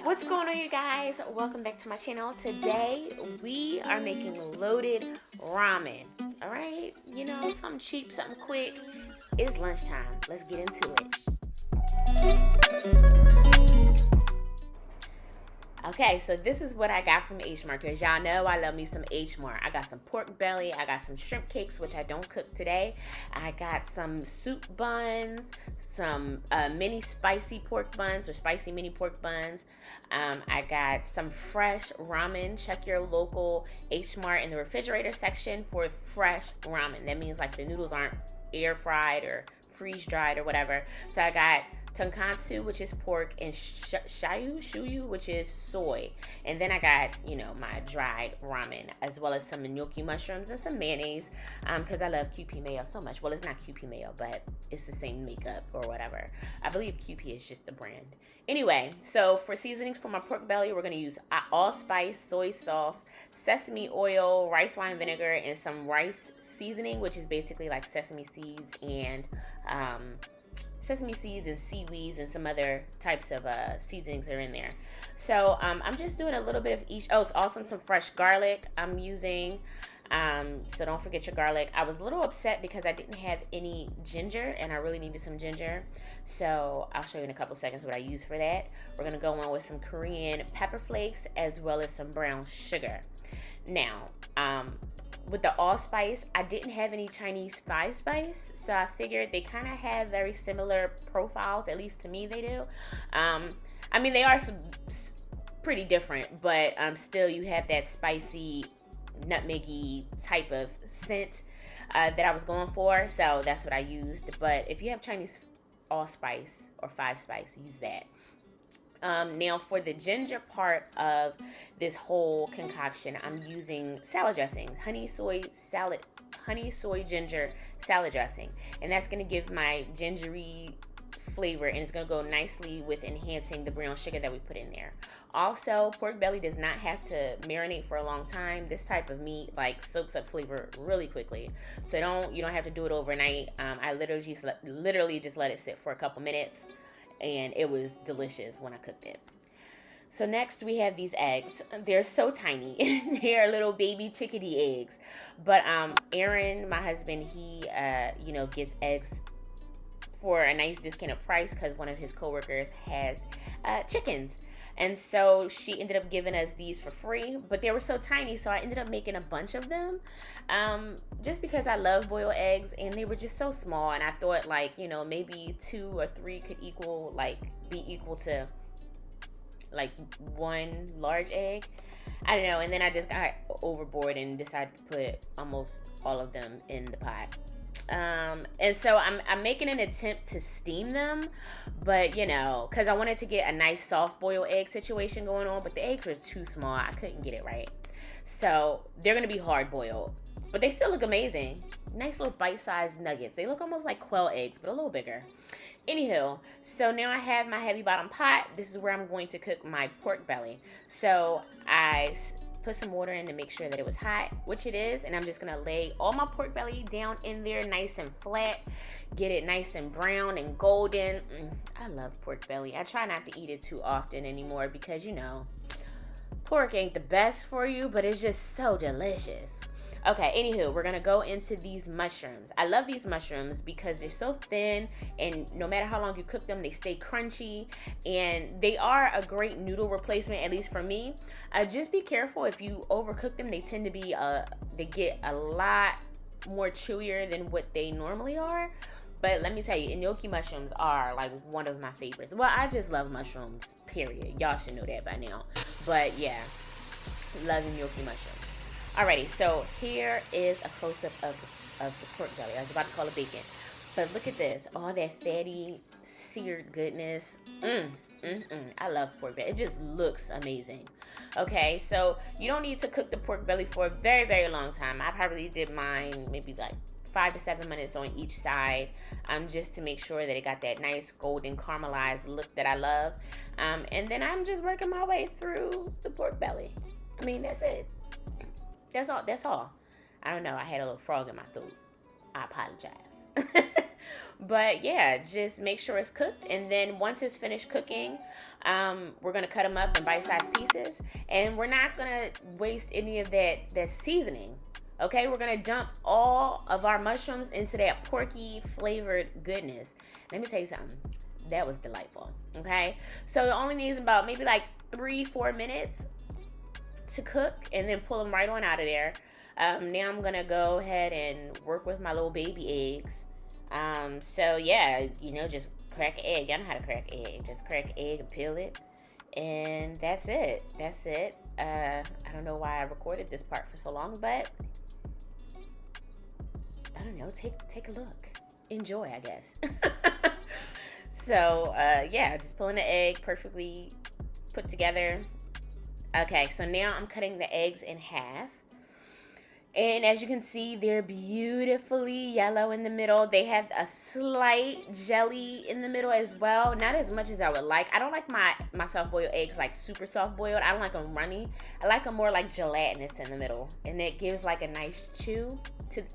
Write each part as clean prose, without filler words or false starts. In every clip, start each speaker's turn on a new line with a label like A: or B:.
A: What's going on, you guys? Welcome back to my channel. Today we are making loaded ramen. All right, something cheap, something quick. It's lunchtime. Let's get into it. Okay, so this is what I got from H Mart, because y'all know I love me some H Mart. I got some pork belly, I got some shrimp cakes, which I don't cook today. I got some soup buns, some mini spicy pork buns or spicy mini pork buns. I got some fresh ramen. Check your local H Mart in the refrigerator section for fresh ramen. That means like the noodles aren't air fried or freeze dried or whatever. So I got tonkatsu, which is pork, and shuyu, which is soy. And then I got, my dried ramen, as well as some gnocchi mushrooms and some mayonnaise, because I love QP mayo so much. Well, it's not QP mayo, but it's the same makeup or whatever. I believe QP is just the brand. Anyway, so for seasonings for my pork belly, we're going to use allspice, soy sauce, sesame oil, rice wine vinegar, and some rice seasoning, which is basically like sesame seeds and seaweeds and some other types of seasonings are in there. So I'm just doing a little bit of each. Oh, it's also some fresh garlic I'm using. So don't forget your garlic. I was a little upset because I didn't have any ginger, and I really needed some ginger. So I'll show you in a couple seconds what I use for that. We're gonna go on with some Korean pepper flakes as well as some brown sugar. Now, with the allspice, I didn't have any Chinese five spice, so I figured they kind of have very similar profiles. At least to me, they do. I mean, they are pretty different, but still, you have that spicy, nutmeggy type of scent that I was going for. So that's what I used. But if you have Chinese allspice or five spice, use that. Now for the ginger part of this whole concoction, I'm using salad dressing, honey soy ginger salad dressing, and that's going to give my gingery flavor, and it's going to go nicely with enhancing the brown sugar that we put in there. Also, pork belly does not have to marinate for a long time. This type of meat like soaks up flavor really quickly, so you don't have to do it overnight. I literally just let it sit for a couple minutes, and it was delicious when I cooked it. So next we have these eggs. They're so tiny. They are little baby chickadee eggs. But Aaron, my husband, he gets eggs for a nice discounted price because one of his coworkers has chickens. And so she ended up giving us these for free, but they were so tiny, so I ended up making a bunch of them, just because I love boiled eggs, and they were just so small, and I thought maybe 2 or 3 could be equal to like one large egg. I don't know, and then I just got overboard and decided to put almost all of them in the pot. And so I'm making an attempt to steam them, but because I wanted to get a nice soft boiled egg situation going on, but the eggs were too small. I couldn't get it right. So they're going to be hard boiled, but they still look amazing. Nice little bite-sized nuggets. They look almost like quail eggs, but a little bigger. Anywho, so now I have my heavy bottom pot. This is where I'm going to cook my pork belly. So I put some water in to make sure that it was hot, which it is, and I'm just gonna lay all my pork belly down in there nice and flat, get it nice and brown and golden. I love pork belly. I try not to eat it too often anymore because pork ain't the best for you, but it's just so delicious. Okay, anywho, we're gonna go into these mushrooms. I love these mushrooms because they're so thin, and no matter how long you cook them, they stay crunchy, and they are a great noodle replacement, at least for me. Just be careful if you overcook them. They tend to be they get a lot more chewier than what they normally are. But let me tell you, gnocchi mushrooms are like one of my favorites. Well, I just love mushrooms, period. Y'all should know that by now. But yeah, love gnocchi mushrooms. Alrighty, so here is a close-up of the pork belly. I was about to call it bacon. But look at this. All that fatty, seared goodness. I love pork belly. It just looks amazing. Okay, so you don't need to cook the pork belly for a very, very long time. I probably did mine maybe like 5 to 7 minutes on each side, just to make sure that it got that nice golden caramelized look that I love. And then I'm just working my way through the pork belly. I mean, that's it. That's all. I don't know. I had a little frog in my throat. I apologize. But yeah, just make sure it's cooked. And then once it's finished cooking, we're going to cut them up in bite-sized pieces. And we're not going to waste any of that seasoning. Okay, we're going to dump all of our mushrooms into that porky flavored goodness. Let me tell you something. That was delightful. Okay, so it only needs about maybe like 3-4 minutes to cook, and then pull them right on out of there. Now I'm gonna go ahead and work with my little baby eggs. So yeah, just crack an egg. Y'all know how to crack an egg. Just crack an egg and peel it, and that's it. I don't know why I recorded this part for so long, but I don't know. Take a look. Enjoy, I guess. So yeah, just pulling the egg perfectly put together. Okay, so now I'm cutting the eggs in half. And as you can see, they're beautifully yellow in the middle. They have a slight jelly in the middle as well. Not as much as I would like. I don't like my soft-boiled eggs like super soft-boiled. I don't like them runny. I like them more like gelatinous in the middle. And it gives like a nice chew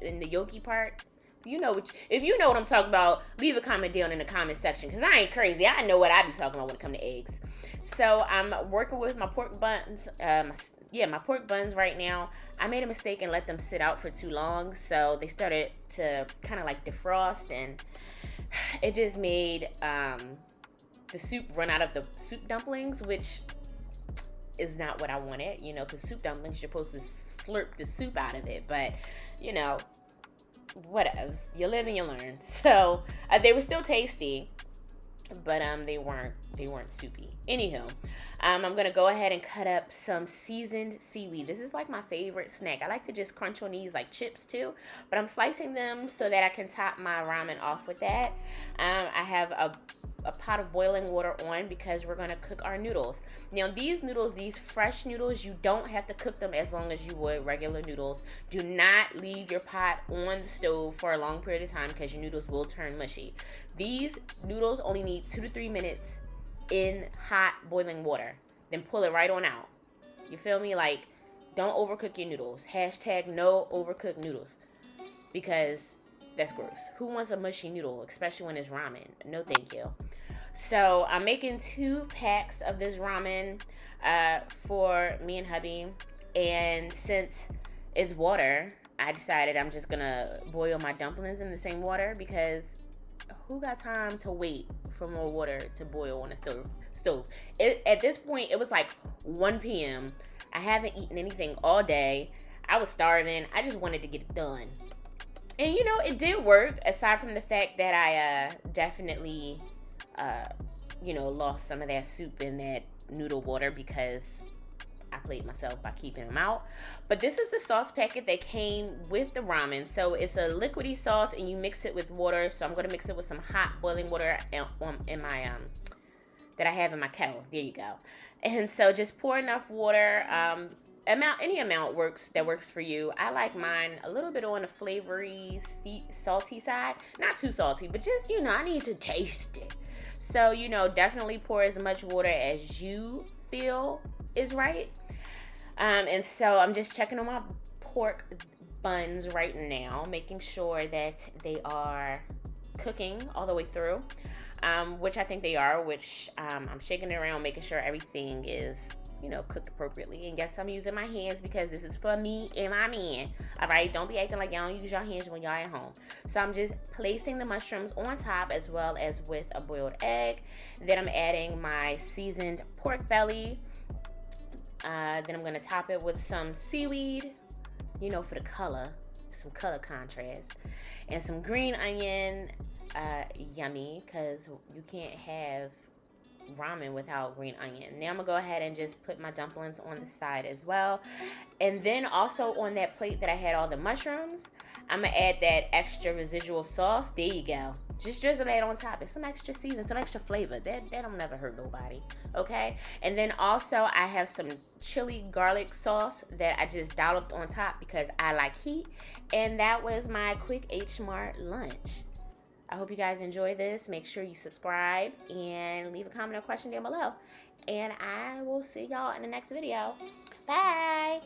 A: in the yolky part. If you know what I'm talking about, leave a comment down in the comment section, because I ain't crazy. I know what I be talking about when it comes to eggs. So I'm working with my pork buns. My pork buns right now. I made a mistake and let them sit out for too long, so they started to kind of like defrost, and it just made the soup run out of the soup dumplings, which is not what I wanted. Because soup dumplings, you're supposed to slurp the soup out of it, but whatever. You live and you learn. So they were still tasty, but they weren't soupy. Anywho, I'm gonna go ahead and cut up some seasoned seaweed. This is like my favorite snack. I like to just crunch on these like chips too, but I'm slicing them so that I can top my ramen off with that. I have a pot of boiling water on because we're gonna cook our noodles. Now these fresh noodles, you don't have to cook them as long as you would regular noodles. Do not leave your pot on the stove for a long period of time because your noodles will turn mushy. These noodles only need 2 to 3 minutes in hot boiling water. Then pull it right on out. You feel me? Like, don't overcook your noodles. # no overcooked noodles, because that's gross. Who wants a mushy noodle, especially when it's ramen? No, thank you. So I'm making 2 packs of this ramen for me and hubby. And since it's water, I decided I'm just gonna boil my dumplings in the same water, because who got time to wait for more water to boil on a stove? At this point, it was like 1 p.m. I haven't eaten anything all day. I was starving. I just wanted to get it done. And it did work, aside from the fact that I definitely lost some of that soup in that noodle water because I played myself by keeping them out. But this is the sauce packet that came with the ramen. So it's a liquidy sauce, and you mix it with water. So I'm going to mix it with some hot boiling water in my that I have in my kettle. There you go. And so just pour enough water. Any amount works for you. I like mine a little bit on the flavory, salty side. Not too salty, but just, I need to taste it. So, definitely pour as much water as you feel is right. And so I'm just checking on my pork buns right now, making sure that they are cooking all the way through, which I think they are, which I'm shaking it around, making sure everything is cooked appropriately. And yes, I'm using my hands because this is for me and my man. All right, don't be acting like y'all don't use your hands when y'all at home. So I'm just placing the mushrooms on top, as well as with a boiled egg. Then I'm adding my seasoned pork belly. Then I'm going to top it with some seaweed, for the color, some color contrast, and some green onion. Yummy, because you can't have ramen without green onion. Now I'm gonna go ahead and just put my dumplings on the side as well. And then also on that plate that I had all the mushrooms, I'm gonna add that extra residual sauce. There you go. Just drizzle that on top. It's some extra season, some extra flavor. That don't never hurt nobody. Okay? And then also I have some chili garlic sauce that I just dolloped on top because I like heat. And that was my quick H Mart lunch. I hope you guys enjoy this. Make sure you subscribe and leave a comment or question down below. And I will see y'all in the next video. Bye.